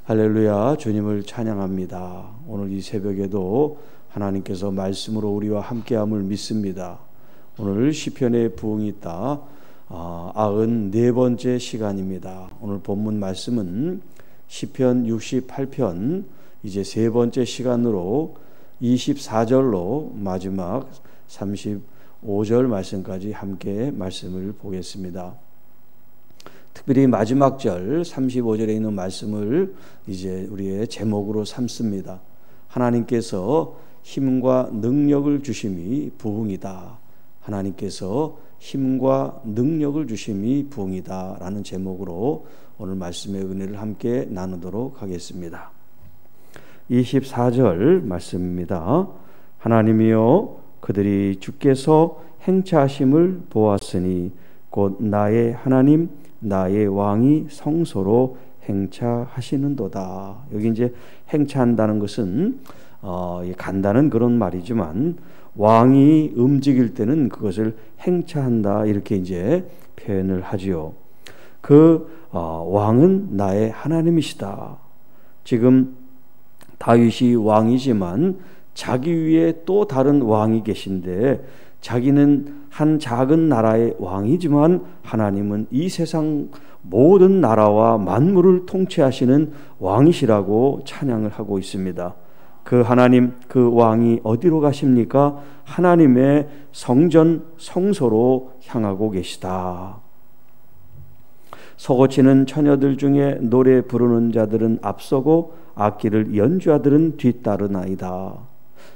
할렐루야, 주님을 찬양합니다. 오늘 이 새벽에도 하나님께서 말씀으로 우리와 함께함을 믿습니다. 오늘 시편의 부흥이 있다 94번째 시간입니다. 오늘 본문 말씀은 시편 68편 이제 세 번째 시간으로 24절로 마지막 35절 말씀까지 함께 말씀을 보겠습니다. 특별히 마지막 절 35절에 있는 말씀을 이제 우리의 제목으로 삼습니다. 하나님께서 힘과 능력을 주심이 부흥이다. 하나님께서 힘과 능력을 주심이 부흥이다 라는 제목으로 오늘 말씀의 은혜를 함께 나누도록 하겠습니다. 24절 말씀입니다. 하나님이여 그들이 주께서 행차하심을 보았으니 곧 나의 하나님 나의 왕이 성소로 행차하시는도다. 여기 이제 행차한다는 것은 간다는 그런 말이지만 왕이 움직일 때는 그것을 행차한다 이렇게 이제 표현을 하지요. 그 왕은 나의 하나님이시다. 지금 다윗이 왕이지만 자기 위에 또 다른 왕이 계신데 자기는 한 작은 나라의 왕이지만 하나님은 이 세상 모든 나라와 만물을 통치하시는 왕이시라고 찬양을 하고 있습니다. 그 하나님, 그 왕이 어디로 가십니까? 하나님의 성전 성소로 향하고 계시다. 서고치는 처녀들 중에 노래 부르는 자들은 앞서고 악기를 연주하들은 뒤따르나이다.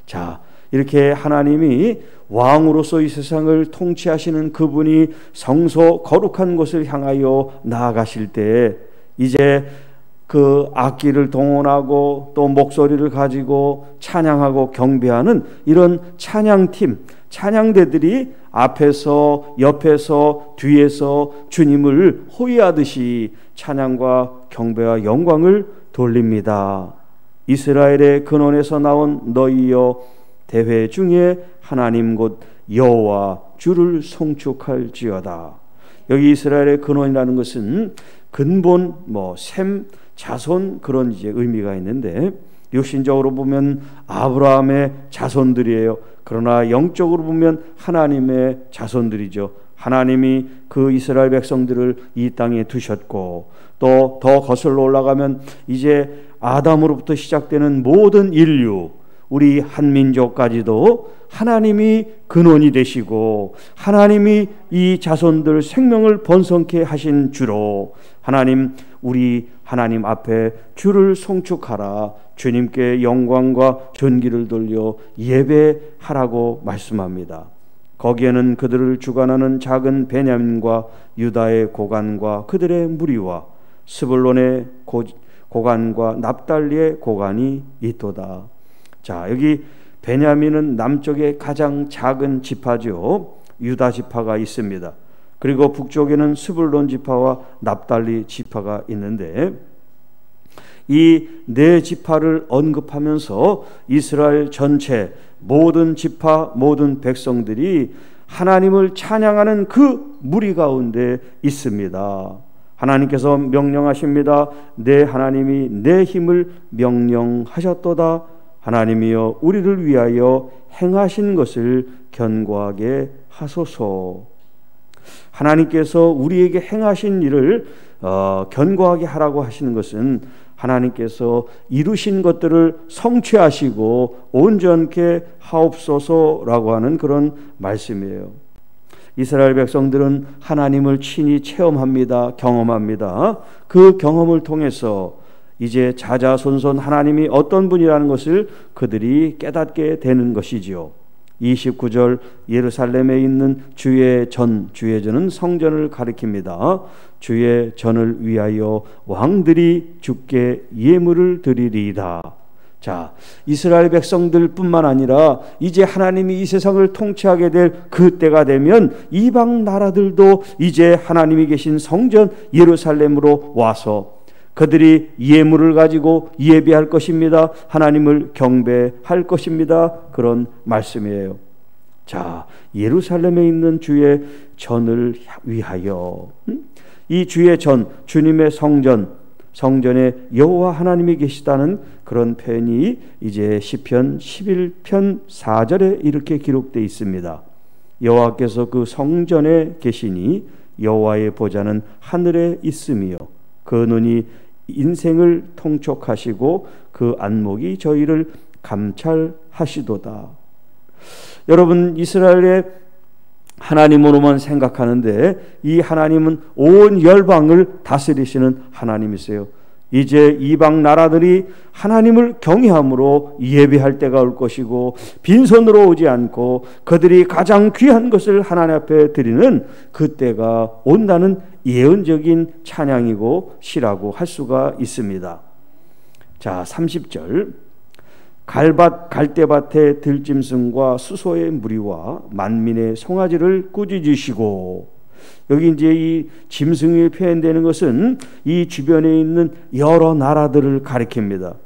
자, 이렇게 하나님이 왕으로서 이 세상을 통치하시는 그분이 성소 거룩한 곳을 향하여 나아가실 때 이제 그 악기를 동원하고 또 목소리를 가지고 찬양하고 경배하는 이런 찬양팀, 찬양대들이 앞에서 옆에서 뒤에서 주님을 호위하듯이 찬양과 경배와 영광을 돌립니다. 이스라엘의 근원에서 나온 너희여 대회 중에 하나님 곧 여호와 주를 송축할지어다. 여기 이스라엘의 근원이라는 것은 근본 셈 자손 그런 이제 의미가 있는데 육신적으로 보면 아브라함의 자손들이에요. 그러나 영적으로 보면 하나님의 자손들이죠. 하나님이 그 이스라엘 백성들을 이 땅에 두셨고 또 더 거슬러 올라가면 이제 아담으로부터 시작되는 모든 인류 우리 한민족까지도 하나님이 근원이 되시고 하나님이 이 자손들 생명을 번성케 하신 주로 하나님 우리 하나님 앞에 주를 송축하라 주님께 영광과 존귀를 돌려 예배하라고 말씀합니다. 거기에는 그들을 주관하는 작은 베냐민과 유다의 고관과 그들의 무리와 스불론의 고관과 납달리의 고관이 있도다. 자, 여기 베냐민은 남쪽의 가장 작은 지파죠. 유다 지파가 있습니다. 그리고 북쪽에는 스불론 지파와 납달리 지파가 있는데 이 네 지파를 언급하면서 이스라엘 전체 모든 지파 모든 백성들이 하나님을 찬양하는 그 무리 가운데 있습니다. 하나님께서 명령하십니다. 내 하나님이 내 힘을 명령하셨도다. 하나님이여 우리를 위하여 행하신 것을 견고하게 하소서. 하나님께서 우리에게 행하신 일을 견고하게 하라고 하시는 것은 하나님께서 이루신 것들을 성취하시고 온전케 하옵소서라고 하는 그런 말씀이에요. 이스라엘 백성들은 하나님을 친히 체험합니다. 경험합니다. 그 경험을 통해서 이제 자자손손 하나님이 어떤 분이라는 것을 그들이 깨닫게 되는 것이지요. 29절 예루살렘에 있는 주의 전은 성전을 가리킵니다. 주의 전을 위하여 왕들이 주께 예물을 드리리이다. 자, 이스라엘 백성들뿐만 아니라 이제 하나님이 이 세상을 통치하게 될 그때가 되면 이방 나라들도 이제 하나님이 계신 성전 예루살렘으로 와서 그들이 예물을 가지고 예배할 것입니다. 하나님을 경배할 것입니다. 그런 말씀이에요. 자, 예루살렘에 있는 주의 전을 위하여 이 주의 전, 주님의 성전 성전에 여호와 하나님이 계시다는 그런 표현이 이제 시편 11편 4절에 이렇게 기록되어 있습니다. 여호와께서 그 성전에 계시니 여호와의 보좌는 하늘에 있으며 그 눈이 인생을 통촉하시고 그 안목이 저희를 감찰하시도다. 여러분, 이스라엘의 하나님으로만 생각하는데 이 하나님은 온 열방을 다스리시는 하나님이세요. 이제 이방 나라들이 하나님을 경외함으로 예배할 때가 올 것이고 빈손으로 오지 않고 그들이 가장 귀한 것을 하나님 앞에 드리는 그때가 온다는 예언적인 찬양이고 시라고 할 수가 있습니다. 자, 30절. 갈대밭의 들짐승과 수소의 무리와 만민의 송아지를 꾸짖으시고, 여기 이제 이 짐승이 표현되는 것은 이 주변에 있는 여러 나라들을 가리킵니다.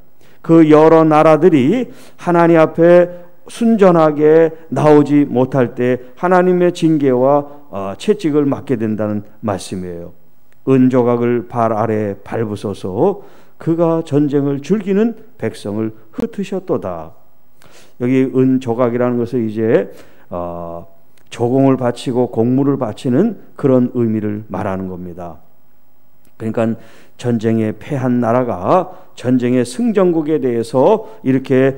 그 여러 나라들이 하나님 앞에 순전하게 나오지 못할 때 하나님의 징계와 채찍을 맞게 된다는 말씀이에요. 은조각을 발 아래 밟으소서 그가 전쟁을 즐기는 백성을 흩으셨도다. 여기 은조각이라는 것은 이제 조공을 바치고 공물을 바치는 그런 의미를 말하는 겁니다. 그러니까 전쟁에 패한 나라가 전쟁의 승전국에 대해서 이렇게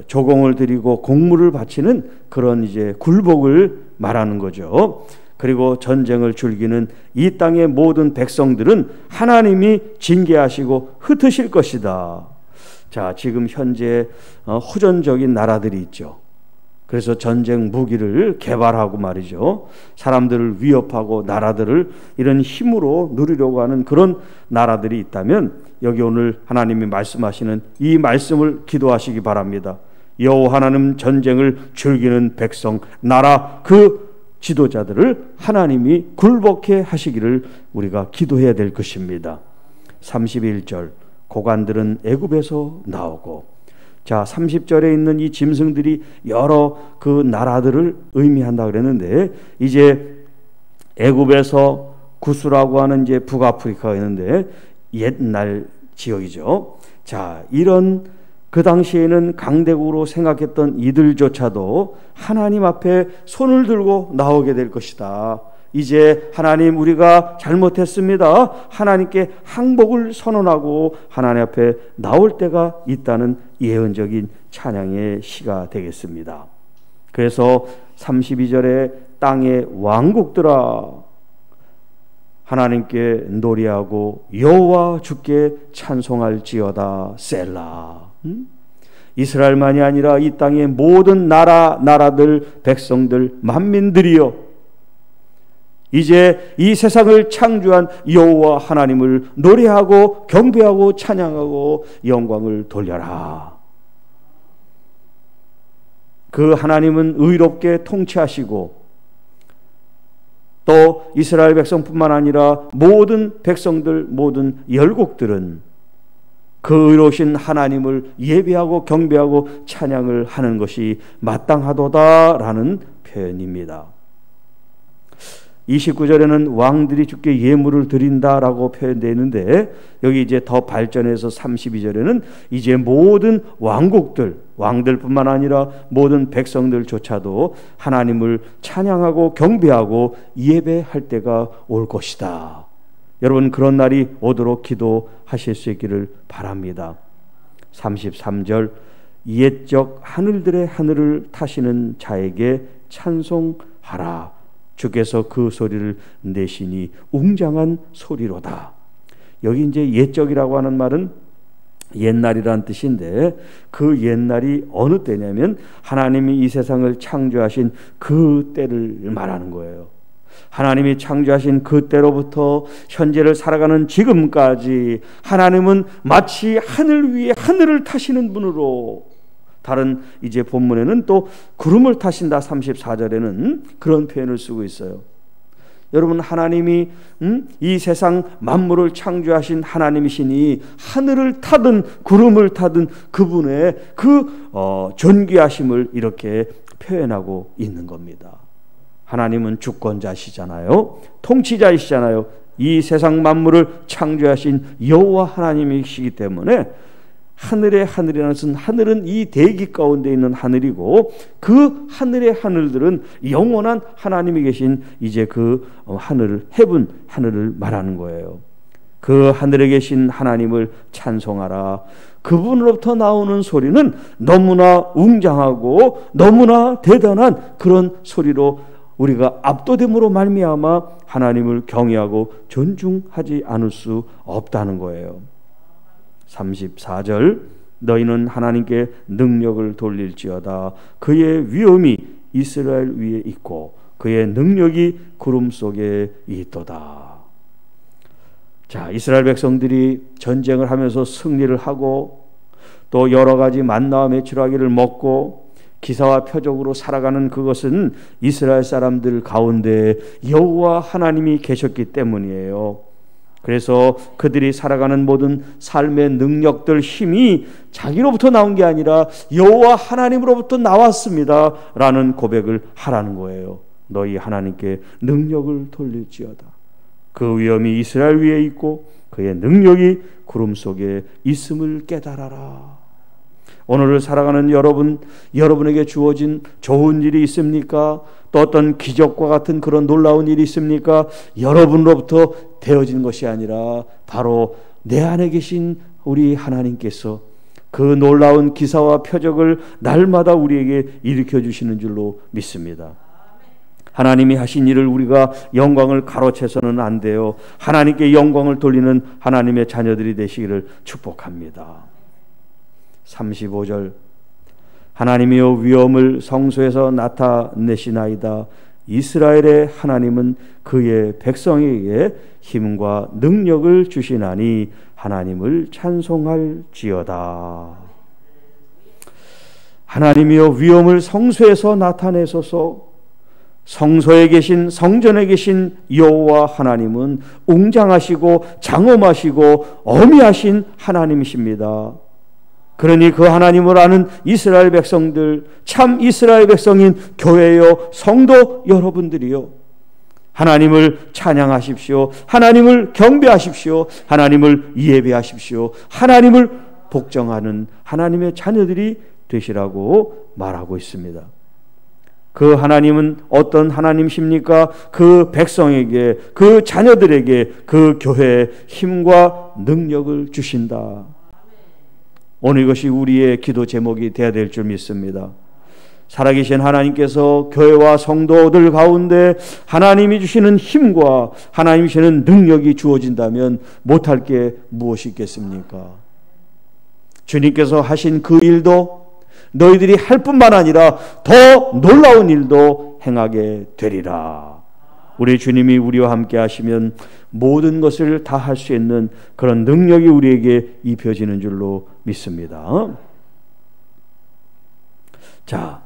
조공을 드리고 공물을 바치는 그런 이제 굴복을 말하는 거죠. 그리고 전쟁을 즐기는 이 땅의 모든 백성들은 하나님이 징계하시고 흩으실 것이다. 자, 지금 현재 호전적인 나라들이 있죠. 그래서 전쟁 무기를 개발하고 말이죠. 사람들을 위협하고 나라들을 이런 힘으로 누리려고 하는 그런 나라들이 있다면 여기 오늘 하나님이 말씀하시는 이 말씀을 기도하시기 바랍니다. 여호와 하나님 전쟁을 즐기는 백성, 나라 그 지도자들을 하나님이 굴복해 하시기를 우리가 기도해야 될 것입니다. 31절. 고관들은 애굽에서 나오고, 자, 30절에 있는 이 짐승들이 여러 그 나라들을 의미한다 그랬는데, 이제 애굽에서 구스라고 하는 이제 북아프리카가 있는데 옛날 지역이죠. 자, 이런 그 당시에는 강대국으로 생각했던 이들조차도 하나님 앞에 손을 들고 나오게 될 것이다. 이제 하나님, 우리가 잘못했습니다. 하나님께 항복을 선언하고 하나님 앞에 나올 때가 있다는 예언적인 찬양의 시가 되겠습니다. 그래서 32절에 땅의 왕국들아 하나님께 노래하고 여호와 주께 찬송할지어다. 셀라. 이스라엘만이 아니라 이 땅의 모든 나라들, 백성들, 만민들이여, 이제 이 세상을 창조한 여호와 하나님을 노래하고 경배하고 찬양하고 영광을 돌려라. 그 하나님은 의롭게 통치하시고 또 이스라엘 백성뿐만 아니라 모든 백성들, 모든 열국들은 그 의로우신 하나님을 예배하고 경배하고 찬양을 하는 것이 마땅하도다라는 표현입니다. 29절에는 왕들이 주께 예물을 드린다라고 표현되어 있는데, 여기 이제 더 발전해서 32절에는 이제 모든 왕들뿐만 아니라 모든 백성들조차도 하나님을 찬양하고 경배하고 예배할 때가 올 것이다. 여러분, 그런 날이 오도록 기도하실 수 있기를 바랍니다. 33절. 옛적 하늘들의 하늘을 타시는 자에게 찬송하라. 주께서 그 소리를 내시니 웅장한 소리로다. 여기 이제 옛적이라고 하는 말은 옛날이란 뜻인데, 그 옛날이 어느 때냐면 하나님이 이 세상을 창조하신 그 때를 말하는 거예요. 하나님이 창조하신 그때로부터 현재를 살아가는 지금까지 하나님은 마치 하늘 위에 하늘을 타시는 분으로, 다른 이제 본문에는 또 구름을 타신다 34절에는 그런 표현을 쓰고 있어요. 여러분, 하나님이 이 세상 만물을 창조하신 하나님이시니 하늘을 타든 구름을 타든 그분의 그 존귀하심을 이렇게 표현하고 있는 겁니다. 하나님은 주권자시잖아요. 통치자이시잖아요. 이 세상 만물을 창조하신 여호와 하나님이시기 때문에 하늘의 하늘이라는 것은, 하늘은 이 대기 가운데 있는 하늘이고 그 하늘의 하늘들은 영원한 하나님이 계신 이제 그 하늘, 헤븐 하늘을 말하는 거예요. 그 하늘에 계신 하나님을 찬송하라. 그분으로부터 나오는 소리는 너무나 웅장하고 너무나 대단한 그런 소리로 우리가 압도됨으로 말미암아 하나님을 경외하고 존중하지 않을 수 없다는 거예요. 34절, 너희는 하나님께 능력을 돌릴지어다. 그의 위엄이 이스라엘 위에 있고 그의 능력이 구름 속에 있도다. 자, 이스라엘 백성들이 전쟁을 하면서 승리를 하고 또 여러 가지 만나와 메추라기를 먹고 기사와 표적으로 살아가는 그것은 이스라엘 사람들 가운데 여호와 하나님이 계셨기 때문이에요. 그래서 그들이 살아가는 모든 삶의 능력들, 힘이 자기로부터 나온 게 아니라 여호와 하나님으로부터 나왔습니다 라는 고백을 하라는 거예요. 너희 하나님께 능력을 돌릴지어다. 그 위엄이 이스라엘 위에 있고 그의 능력이 구름 속에 있음을 깨달아라. 오늘을 살아가는 여러분, 여러분에게 주어진 좋은 일이 있습니까? 또 어떤 기적과 같은 그런 놀라운 일이 있습니까? 여러분으로부터 되어진 것이 아니라 바로 내 안에 계신 우리 하나님께서 그 놀라운 기사와 표적을 날마다 우리에게 일으켜 주시는 줄로 믿습니다. 하나님이 하신 일을 우리가 영광을 가로채서는 안 돼요. 하나님께 영광을 돌리는 하나님의 자녀들이 되시기를 축복합니다. 35절, 하나님이여 위엄을 성소에서 나타내시나이다. 이스라엘의 하나님은 그의 백성에게 힘과 능력을 주시나니 하나님을 찬송할지어다. 하나님이여 위엄을 성소에서 나타내소서. 성소에 계신, 성전에 계신 여호와 하나님은 웅장하시고 장엄하시고 어미하신 하나님이십니다. 그러니 그 하나님을 아는 이스라엘 백성들, 참 이스라엘 백성인 교회여 성도 여러분들이요, 하나님을 찬양하십시오. 하나님을 경배하십시오. 하나님을 예배하십시오. 하나님을 복종하는 하나님의 자녀들이 되시라고 말하고 있습니다. 그 하나님은 어떤 하나님이십니까? 그 백성에게, 그 자녀들에게, 그 교회에 힘과 능력을 주신다. 오늘 이것이 우리의 기도 제목이 되어야 될 줄 믿습니다. 살아계신 하나님께서 교회와 성도들 가운데 하나님이 주시는 힘과 하나님이 주시는 능력이 주어진다면 못할 게 무엇이 있겠습니까? 주님께서 하신 그 일도 너희들이 할 뿐만 아니라 더 놀라운 일도 행하게 되리라. 우리 주님이 우리와 함께 하시면 모든 것을 다 할 수 있는 그런 능력이 우리에게 입혀지는 줄로 믿습니다. 자,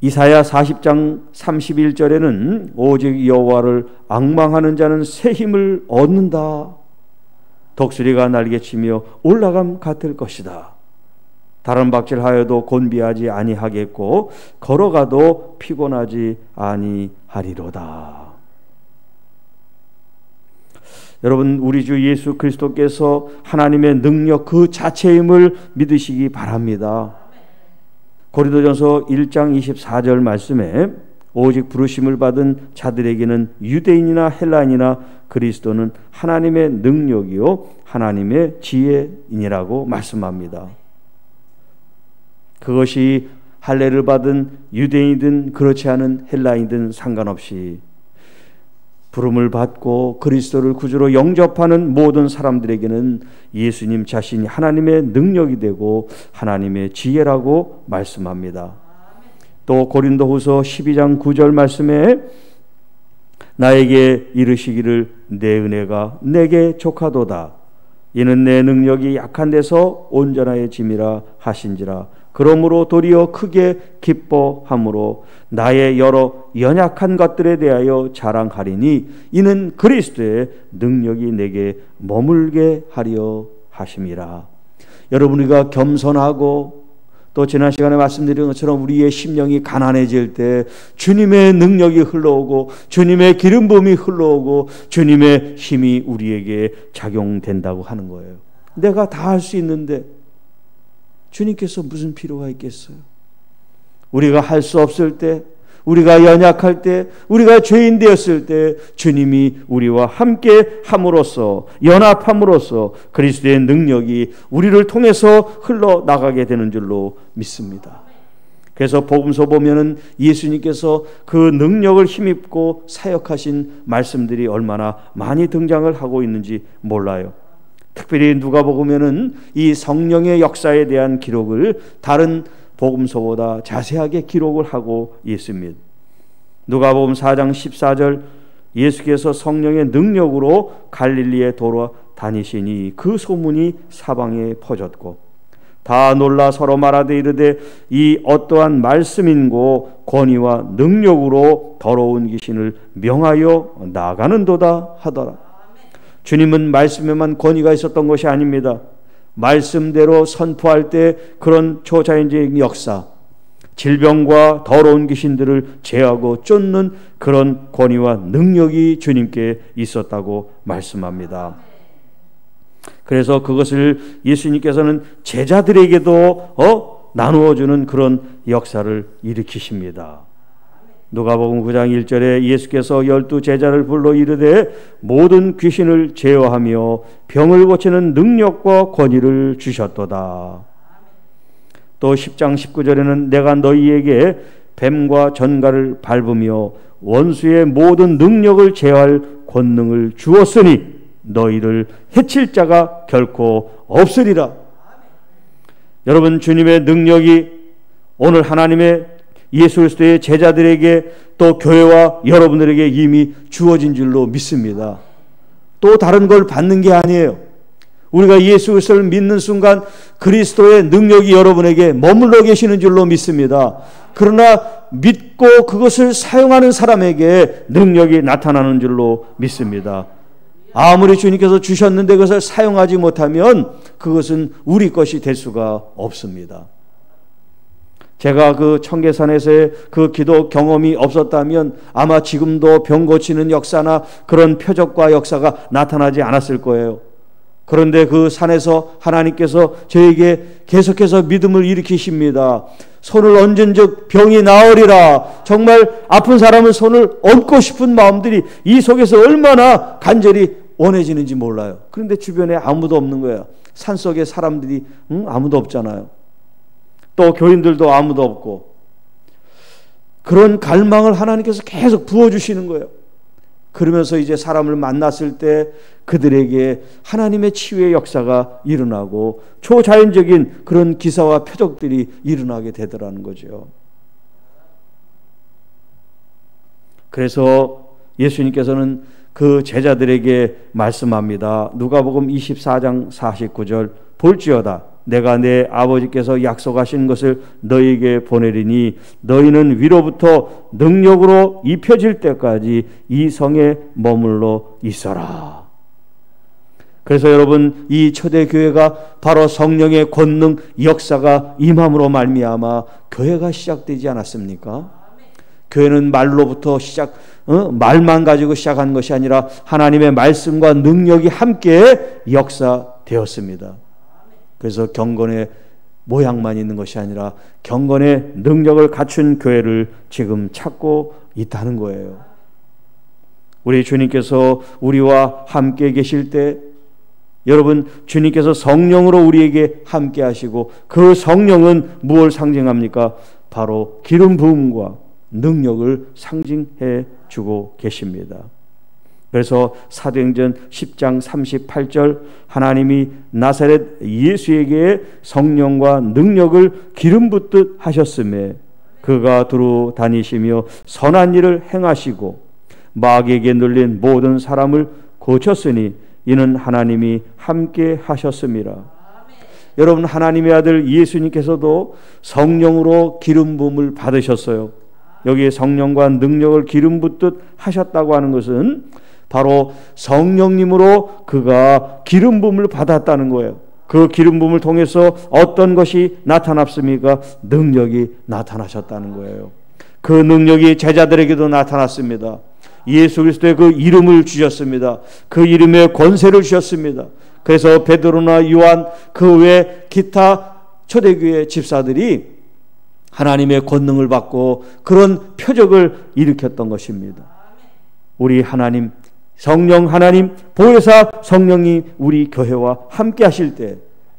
이사야 40장 31절에는 오직 여호와를 앙망하는 자는 새 힘을 얻는다. 독수리가 날개치며 올라감 같을 것이다. 다른 박질하여도 곤비하지 아니하겠고 걸어가도 피곤하지 아니하리로다. 여러분, 우리 주 예수 그리스도께서 하나님의 능력 그 자체임을 믿으시기 바랍니다. 고린도전서 1장 24절 말씀에 오직 부르심을 받은 자들에게는 유대인이나 헬라인이나 그리스도는 하나님의 능력이요 하나님의 지혜이니라고 말씀합니다. 그것이 할례를 받은 유대인이든 그렇지 않은 헬라인이든 상관없이 부름을 받고 그리스도를 구주로 영접하는 모든 사람들에게는 예수님 자신이 하나님의 능력이 되고 하나님의 지혜라고 말씀합니다. 또 고린도후서 12장 9절 말씀에 나에게 이르시기를 내 은혜가 내게 족하도다. 이는 내 능력이 약한 데서 온전하여짐이라 하신지라. 그러므로 도리어 크게 기뻐함으로 나의 여러 연약한 것들에 대하여 자랑하리니 이는 그리스도의 능력이 내게 머물게 하려 하심이라. 여러분, 우리가 겸손하고 또 지난 시간에 말씀드린 것처럼 우리의 심령이 가난해질 때 주님의 능력이 흘러오고 주님의 기름 부음이 흘러오고 주님의 힘이 우리에게 작용된다고 하는 거예요. 내가 다 할 수 있는데 주님께서 무슨 필요가 있겠어요? 우리가 할 수 없을 때, 우리가 연약할 때, 우리가 죄인 되었을 때 주님이 우리와 함께 함으로써, 연합함으로써 그리스도의 능력이 우리를 통해서 흘러나가게 되는 줄로 믿습니다. 그래서 복음서 보면은 예수님께서 그 능력을 힘입고 사역하신 말씀들이 얼마나 많이 등장을 하고 있는지 몰라요. 특별히 누가복음에는 이 성령의 역사에 대한 기록을 다른 복음서보다 자세하게 기록을 하고 있습니다. 누가복음 4장 14절 예수께서 성령의 능력으로 갈릴리에 돌아다니시니 그 소문이 사방에 퍼졌고 다 놀라 서로 말하되 이르되 이 어떠한 말씀인고 권위와 능력으로 더러운 귀신을 명하여 나가는도다 하더라. 주님은 말씀에만 권위가 있었던 것이 아닙니다. 말씀대로 선포할 때 그런 초자연적인 역사, 질병과 더러운 귀신들을 제하고 쫓는 그런 권위와 능력이 주님께 있었다고 말씀합니다. 그래서 그것을 예수님께서는 제자들에게도 나누어주는 그런 역사를 일으키십니다. 누가복음 9장 1절에 예수께서 12 제자를 불러 이르되 모든 귀신을 제어하며 병을 고치는 능력과 권위를 주셨도다. 또 10장 19절에는 내가 너희에게 뱀과 전갈을 밟으며 원수의 모든 능력을 제어할 권능을 주었으니 너희를 해칠 자가 결코 없으리라. 여러분, 주님의 능력이 오늘 하나님의 예수 그리스도의 제자들에게 또 교회와 여러분들에게 이미 주어진 줄로 믿습니다. 또 다른 걸 받는 게 아니에요. 우리가 예수 그리스도를 믿는 순간 그리스도의 능력이 여러분에게 머물러 계시는 줄로 믿습니다. 그러나 믿고 그것을 사용하는 사람에게 능력이 나타나는 줄로 믿습니다. 아무리 주님께서 주셨는데 그것을 사용하지 못하면 그것은 우리 것이 될 수가 없습니다. 제가 그 청계산에서의 그 기도 경험이 없었다면 아마 지금도 병 고치는 역사나 그런 표적과 역사가 나타나지 않았을 거예요. 그런데 그 산에서 하나님께서 저에게 계속해서 믿음을 일으키십니다. 손을 얹은즉 병이 나으리라. 정말 아픈 사람은 손을 얹고 싶은 마음들이 이 속에서 얼마나 간절히 원해지는지 몰라요. 그런데 주변에 아무도 없는 거예요. 산속에 사람들이 아무도 없잖아요. 또 교인들도 아무도 없고 그런 갈망을 하나님께서 계속 부어주시는 거예요. 그러면서 이제 사람을 만났을 때 그들에게 하나님의 치유의 역사가 일어나고 초자연적인 그런 기사와 표적들이 일어나게 되더라는 거죠. 그래서 예수님께서는 그 제자들에게 말씀합니다. 누가복음 24장 49절 볼지어다 내가 내 아버지께서 약속하신 것을 너희에게 보내리니 너희는 위로부터 능력으로 입혀질 때까지 이 성에 머물러 있어라. 그래서 여러분, 이 초대교회가 바로 성령의 권능 역사가 임함으로 말미암아 교회가 시작되지 않았습니까? 교회는 말로부터 말만 가지고 시작한 것이 아니라 하나님의 말씀과 능력이 함께 역사되었습니다. 그래서 경건의 모양만 있는 것이 아니라 경건의 능력을 갖춘 교회를 지금 찾고 있다는 거예요. 우리 주님께서 우리와 함께 계실 때 여러분, 주님께서 성령으로 우리에게 함께 하시고 그 성령은 무엇을 상징합니까? 바로 기름 부음과 능력을 상징해 주고 계십니다. 그래서 사도행전 10장 38절 하나님이 나사렛 예수에게 성령과 능력을 기름 붓듯 하셨음에 그가 두루 다니시며 선한 일을 행하시고 마귀에게 눌린 모든 사람을 고쳤으니 이는 하나님이 함께 하셨음이라. 여러분, 하나님의 아들 예수님께서도 성령으로 기름 부음을 받으셨어요. 여기에 성령과 능력을 기름 붓듯 하셨다고 하는 것은 바로 성령님으로 그가 기름 부음을 받았다는 거예요. 그 기름 부음을 통해서 어떤 것이 나타났습니까? 능력이 나타나셨다는 거예요. 그 능력이 제자들에게도 나타났습니다. 예수 그리스도의 그 이름을 주셨습니다. 그 이름에 권세를 주셨습니다. 그래서 베드로나 요한 그 외 기타 초대교회 집사들이 하나님의 권능을 받고 그런 표적을 일으켰던 것입니다. 우리 하나님, 성령 하나님, 보혜사 성령이 우리 교회와 함께 하실 때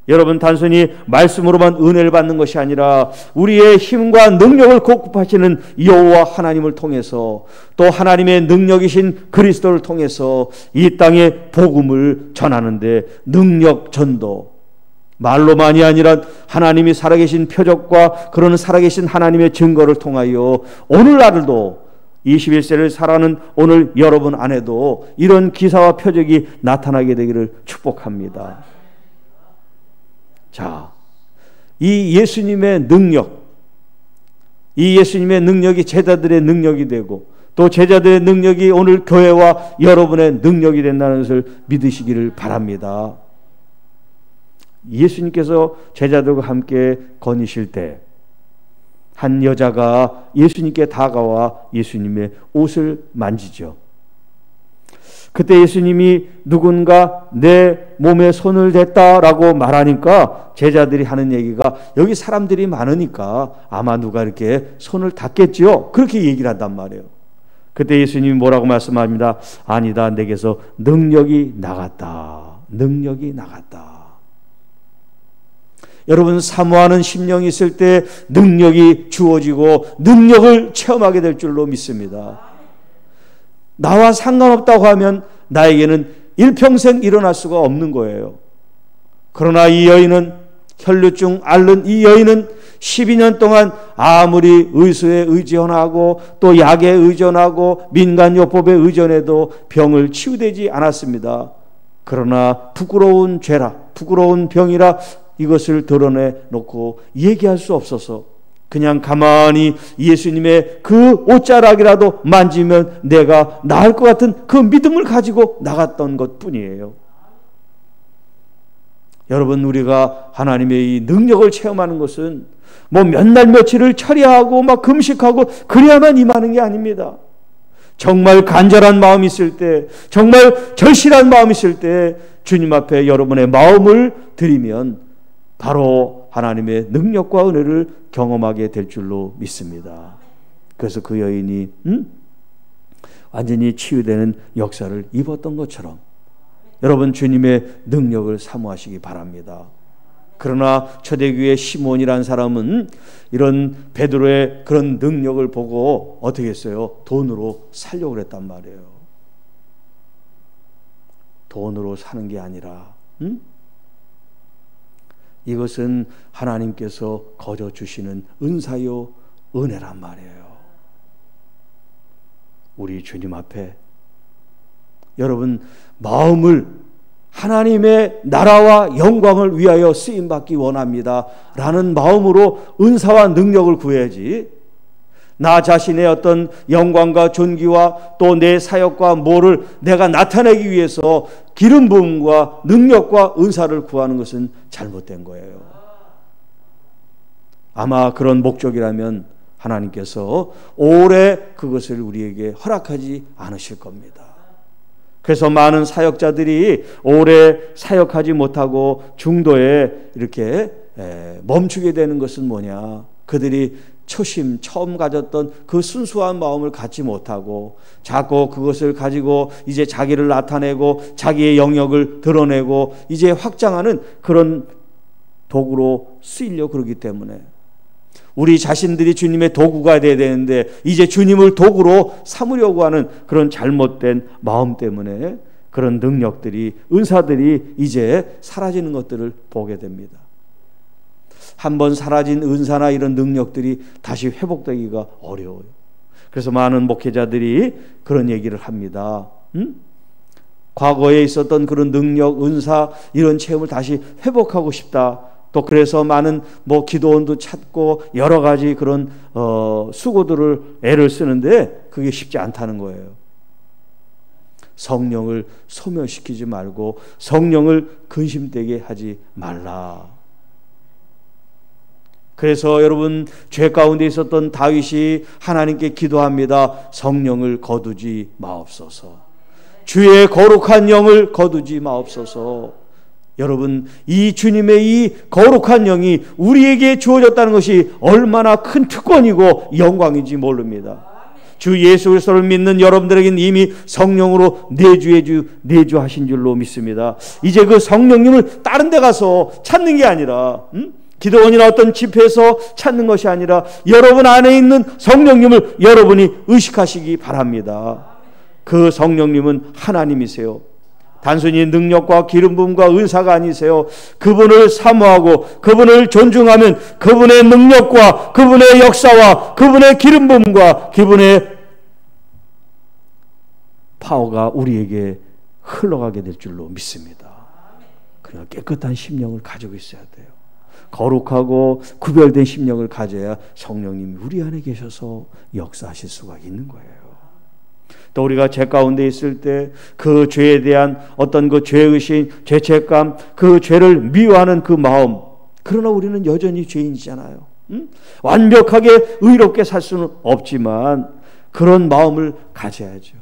여러분 단순히 말씀으로만 은혜를 받는 것이 아니라 우리의 힘과 능력을 공급하시는 여호와 하나님을 통해서 또 하나님의 능력이신 그리스도를 통해서 이 땅에 복음을 전하는데 능력 전도, 말로만이 아니라 하나님이 살아계신 표적과 그런 살아계신 하나님의 증거를 통하여 오늘날도 21세를 살아가는 오늘 여러분 안에도 이런 기사와 표적이 나타나게 되기를 축복합니다. 자, 이 예수님의 능력, 이 예수님의 능력이 제자들의 능력이 되고 또 제자들의 능력이 오늘 교회와 여러분의 능력이 된다는 것을 믿으시기를 바랍니다. 예수님께서 제자들과 함께 거니실 때 한 여자가 예수님께 다가와 예수님의 옷을 만지죠. 그때 예수님이 누군가 내 몸에 손을 댔다라고 말하니까 제자들이 하는 얘기가 여기 사람들이 많으니까 아마 누가 이렇게 손을 닿겠지요. 그렇게 얘기를 한단 말이에요. 그때 예수님이 뭐라고 말씀합니다. 아니다, 내게서 능력이 나갔다. 능력이 나갔다. 여러분 사모하는 심령이 있을 때 능력이 주어지고 능력을 체험하게 될 줄로 믿습니다. 나와 상관없다고 하면 나에게는 일평생 일어날 수가 없는 거예요. 그러나 이 여인은 혈류증 앓는 이 여인은 12년 동안 아무리 의수에 의존하고 또 약에 의존하고 민간요법에 의존해도 병을 치유되지 않았습니다. 그러나 부끄러운 죄라, 부끄러운 병이라 이것을 드러내놓고 얘기할 수 없어서 그냥 가만히 예수님의 그 옷자락이라도 만지면 내가 나을 것 같은 그 믿음을 가지고 나갔던 것뿐이에요. 여러분, 우리가 하나님의 이 능력을 체험하는 것은 뭐 몇 날 며칠을 처리하고 막 금식하고 그래야만 임하는 게 아닙니다. 정말 간절한 마음이 있을 때, 정말 절실한 마음이 있을 때 주님 앞에 여러분의 마음을 드리면 바로 하나님의 능력과 은혜를 경험하게 될 줄로 믿습니다. 그래서 그 여인이 완전히 치유되는 역사를 입었던 것처럼 여러분 주님의 능력을 사모하시기 바랍니다. 그러나 초대교회 시몬이라는 사람은 이런 베드로의 그런 능력을 보고 어떻게 했어요? 돈으로 살려고 그랬단 말이에요. 돈으로 사는 게 아니라 이것은 하나님께서 거저 주시는 은사요 은혜란 말이에요. 우리 주님 앞에 여러분 마음을 하나님의 나라와 영광을 위하여 쓰임받기 원합니다 라는 마음으로 은사와 능력을 구해야지, 나 자신의 어떤 영광과 존귀와 또 내 사역과 뭐를 내가 나타내기 위해서 기름 부음과 능력과 은사를 구하는 것은 잘못된 거예요. 아마 그런 목적이라면 하나님께서 오래 그것을 우리에게 허락하지 않으실 겁니다. 그래서 많은 사역자들이 오래 사역하지 못하고 중도에 이렇게 멈추게 되는 것은 뭐냐? 그들이 처음 가졌던 그 순수한 마음을 갖지 못하고 자꾸 그것을 가지고 이제 자기를 나타내고 자기의 영역을 드러내고 이제 확장하는 그런 도구로 쓰이려고 그러기 때문에 우리 자신들이 주님의 도구가 되어야 되는데 이제 주님을 도구로 삼으려고 하는 그런 잘못된 마음 때문에 그런 능력들이, 은사들이 이제 사라지는 것들을 보게 됩니다. 한번 사라진 은사나 이런 능력들이 다시 회복되기가 어려워요. 그래서 많은 목회자들이 그런 얘기를 합니다. 과거에 있었던 그런 능력, 은사 이런 체험을 다시 회복하고 싶다. 또 그래서 많은 기도원도 찾고 여러 가지 그런 수고들을 애를 쓰는데 그게 쉽지 않다는 거예요. 성령을 소멸시키지 말고 성령을 근심되게 하지 말라. 그래서 여러분, 죄 가운데 있었던 다윗이 하나님께 기도합니다. 성령을 거두지 마옵소서. 주의 거룩한 영을 거두지 마옵소서. 여러분, 이 주님의 이 거룩한 영이 우리에게 주어졌다는 것이 얼마나 큰 특권이고 영광인지 모릅니다. 주 예수 그리스도를 믿는 여러분들에게는 이미 성령으로 내주하신 줄로 믿습니다. 이제 그 성령님을 다른 데 가서 찾는 게 아니라 기도원이나 어떤 집회에서 찾는 것이 아니라 여러분 안에 있는 성령님을 여러분이 의식하시기 바랍니다. 그 성령님은 하나님이세요. 단순히 능력과 기름 부음과 은사가 아니세요. 그분을 사모하고 그분을 존중하면 그분의 능력과 그분의 역사와 그분의 기름 부음과 그분의 파워가 우리에게 흘러가게 될 줄로 믿습니다. 그냥 깨끗한 심령을 가지고 있어야 돼요. 거룩하고 구별된 심령을 가져야 성령님이 우리 안에 계셔서 역사하실 수가 있는 거예요. 또 우리가 죄 가운데 있을 때 그 죄에 대한 어떤 그 죄의식, 죄책감, 그 죄를 미워하는 그 마음, 그러나 우리는 여전히 죄인이잖아요. 완벽하게 의롭게 살 수는 없지만 그런 마음을 가져야죠.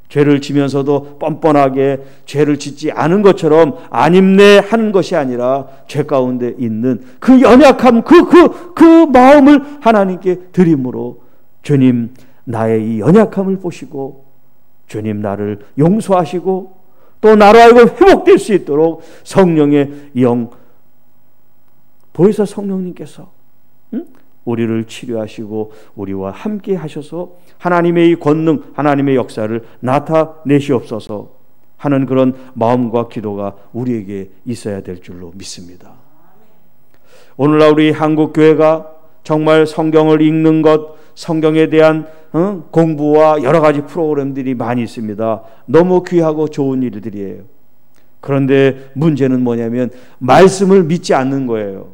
죄를 지면서도 뻔뻔하게 죄를 짓지 않은 것처럼 안입내 하는 것이 아니라 죄 가운데 있는 그 연약함, 그 마음을 하나님께 드림으로, 주님 나의 이 연약함을 보시고 주님 나를 용서하시고 또 나로 하여금 회복될 수 있도록 성령의 영 보혜사 성령님께서 우리를 치료하시고 우리와 함께 하셔서 하나님의 이 권능, 하나님의 역사를 나타내시옵소서 하는 그런 마음과 기도가 우리에게 있어야 될 줄로 믿습니다. 오늘날 우리 한국교회가 정말 성경을 읽는 것, 성경에 대한 공부와 여러 가지 프로그램들이 많이 있습니다. 너무 귀하고 좋은 일들이에요. 그런데 문제는 뭐냐면 말씀을 믿지 않는 거예요.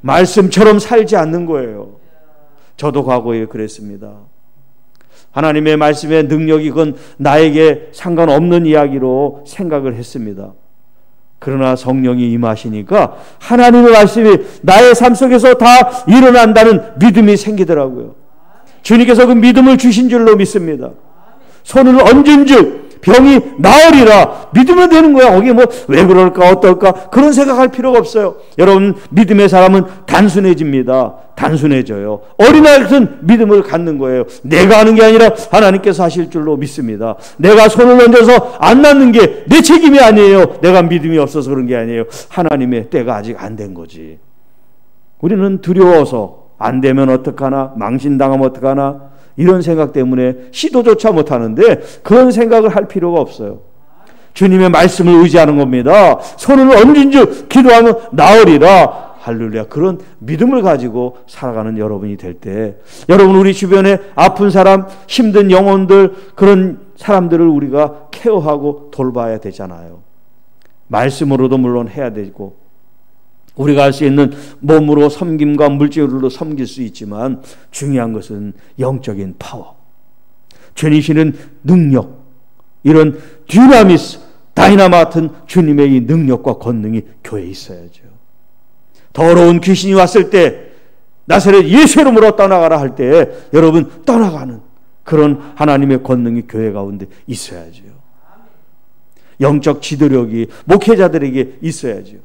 말씀처럼 살지 않는 거예요. 저도 과거에 그랬습니다. 하나님의 말씀의 능력이 그건 나에게 상관없는 이야기로 생각을 했습니다. 그러나 성령이 임하시니까 하나님의 말씀이 나의 삶 속에서 다 일어난다는 믿음이 생기더라고요. 주님께서 그 믿음을 주신 줄로 믿습니다. 손을 얹은 즉 병이 나으리라. 믿으면 되는 거야. 거기 뭐 왜 그럴까 어떨까 그런 생각할 필요가 없어요. 여러분, 믿음의 사람은 단순해집니다. 단순해져요. 어린아이 같은 믿음을 갖는 거예요. 내가 하는 게 아니라 하나님께서 하실 줄로 믿습니다. 내가 손을 얹어서 안 낫는 게 내 책임이 아니에요. 내가 믿음이 없어서 그런 게 아니에요. 하나님의 때가 아직 안 된 거지. 우리는 두려워서 안 되면 어떡하나, 망신당하면 어떡하나 이런 생각 때문에 시도조차 못하는데 그런 생각을 할 필요가 없어요. 주님의 말씀을 의지하는 겁니다. 손을 얹은 즉 기도하면 나으리라. 할렐루야. 그런 믿음을 가지고 살아가는 여러분이 될 때, 여러분 우리 주변에 아픈 사람, 힘든 영혼들, 그런 사람들을 우리가 케어하고 돌봐야 되잖아요. 말씀으로도 물론 해야 되고 우리가 할 수 있는 몸으로 섬김과 물질로 섬길 수 있지만 중요한 것은 영적인 파워, 주님이시는 능력, 이런 듀나미스, 다이나마트 주님의 이 능력과 권능이 교회에 있어야죠. 더러운 귀신이 왔을 때 나사렛 예수 이름으로 떠나가라 할 때 여러분 떠나가는 그런 하나님의 권능이 교회 가운데 있어야죠. 영적 지도력이 목회자들에게 있어야죠.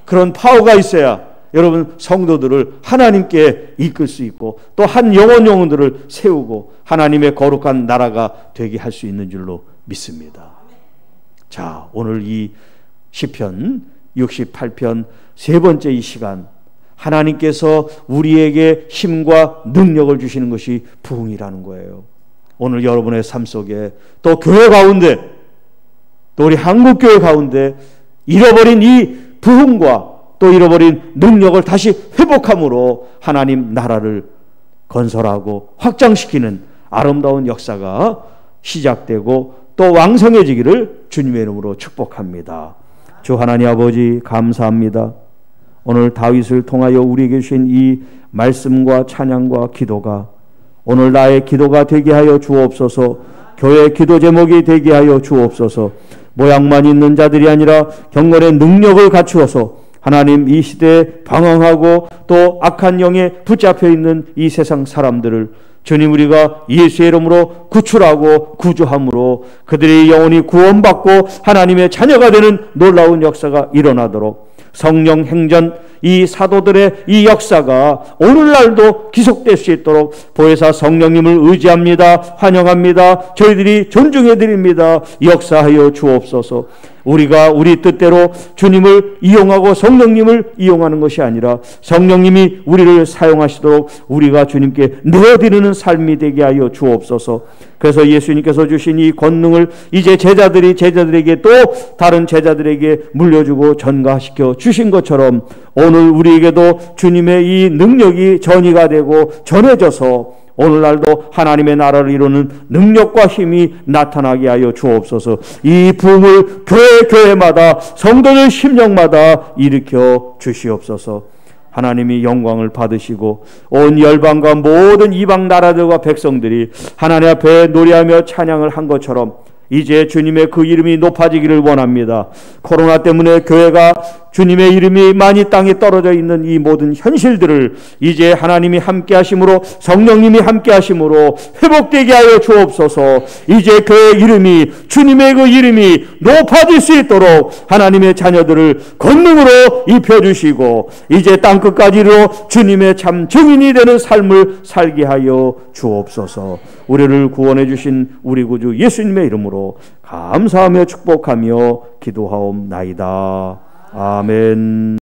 그런 파워가 있어야 여러분 성도들을 하나님께 이끌 수 있고 또 한 영혼들을 세우고 하나님의 거룩한 나라가 되게 할 수 있는 줄로 믿습니다. 자, 오늘 이 시편 68편 세 번째 이 시간, 하나님께서 우리에게 힘과 능력을 주시는 것이 부흥이라는 거예요. 오늘 여러분의 삶 속에 또 교회 가운데 또 우리 한국교회 가운데 잃어버린 이 부흥과 또 잃어버린 능력을 다시 회복함으로 하나님 나라를 건설하고 확장시키는 아름다운 역사가 시작되고 또 왕성해지기를 주님의 이름으로 축복합니다. 주 하나님 아버지 감사합니다. 오늘 다윗을 통하여 우리에게 주신 이 말씀과 찬양과 기도가 오늘 나의 기도가 되게 하여 주옵소서. 교회 기도 제목이 되게 하여 주옵소서. 모양만 있는 자들이 아니라 경건의 능력을 갖추어서 하나님, 이 시대에 방황하고 또 악한 영에 붙잡혀 있는 이 세상 사람들을 주님, 우리가 예수의 이름으로 구출하고 구조함으로 그들의 영혼이 구원받고 하나님의 자녀가 되는 놀라운 역사가 일어나도록 성령 행전, 이 사도들의 이 역사가 오늘날도 기속될 수 있도록 보혜사 성령님을 의지합니다. 환영합니다. 저희들이 존중해 드립니다. 역사하여 주옵소서. 우리가 우리 뜻대로 주님을 이용하고 성령님을 이용하는 것이 아니라 성령님이 우리를 사용하시도록 우리가 주님께 내어드리는 삶이 되게 하여 주옵소서. 그래서 예수님께서 주신 이 권능을 이제 제자들에게 또 다른 제자들에게 물려주고 전가시켜 주신 것처럼 오늘 우리에게도 주님의 이 능력이 전이가 되고 전해져서 오늘날도 하나님의 나라를 이루는 능력과 힘이 나타나게 하여 주옵소서. 이 부흥을 교회마다 성도들 심령마다 일으켜 주시옵소서. 하나님이 영광을 받으시고 온 열방과 모든 이방 나라들과 백성들이 하나님 앞에 노래하며 찬양을 한 것처럼 이제 주님의 그 이름이 높아지기를 원합니다. 코로나 때문에 교회가 주님의 이름이 많이 땅에 떨어져 있는 이 모든 현실들을 이제 하나님이 함께 하심으로, 성령님이 함께 하심으로 회복되게 하여 주옵소서. 이제 교회의 이름이, 주님의 그 이름이 높아질 수 있도록 하나님의 자녀들을 권능으로 입혀주시고 이제 땅끝까지로 주님의 참 증인이 되는 삶을 살게 하여 주옵소서. 우리를 구원해 주신 우리 구주 예수님의 이름으로 감사하며 축복하며 기도하옵나이다. 아멘.